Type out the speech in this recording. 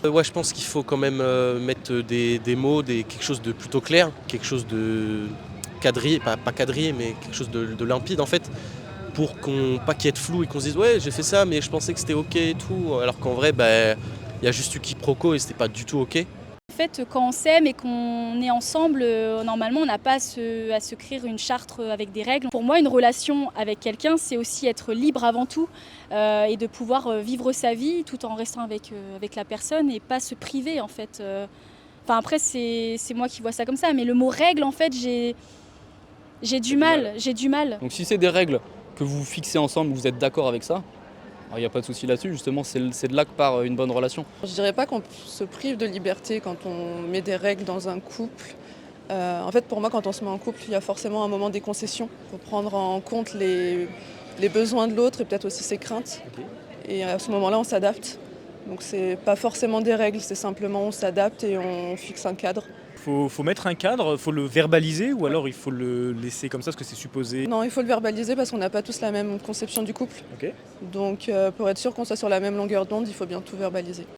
Ouais, je pense qu'il faut quand même, mettre des mots, quelque chose de plutôt clair, quelque chose de quadrillé, pas quadrillé, mais quelque chose de limpide en fait, pour pas qu'il y ait de flou et qu'on se dise: «Ouais, j'ai fait ça, mais je pensais que c'était OK et tout», alors qu'en vrai, il y a juste eu quiproquo et c'était pas du tout OK. En fait, quand on s'aime et qu'on est ensemble, normalement, on n'a pas à se créer une charte, avec des règles. Pour moi, une relation avec quelqu'un, c'est aussi être libre avant tout, et de pouvoir, vivre sa vie tout en restant avec la personne et pas se priver, en fait. Enfin, après, c'est moi qui vois ça comme ça, mais le mot «règle», en fait, j'ai Tu du du mal. mal, j'ai du mal. Donc si c'est des règles que vous fixez ensemble, vous êtes d'accord avec ça, il n'y a pas de souci là-dessus, justement, c'est de là que part une bonne relation. Je dirais pas qu'on se prive de liberté quand on met des règles dans un couple. En fait, pour moi, quand on se met en couple, il y a forcément un moment des concessions. Il faut prendre en compte les besoins de l'autre et peut-être aussi ses craintes. Ok. Et à ce moment-là, on s'adapte. Donc c'est pas forcément des règles, c'est simplement on s'adapte et on fixe un cadre. Faut mettre un cadre, faut le verbaliser ou alors il faut le laisser comme ça parce que c'est supposé. Non, il faut le verbaliser parce qu'on n'a pas tous la même conception du couple. Ok. Donc pour être sûr qu'on soit sur la même longueur d'onde, il faut bien tout verbaliser.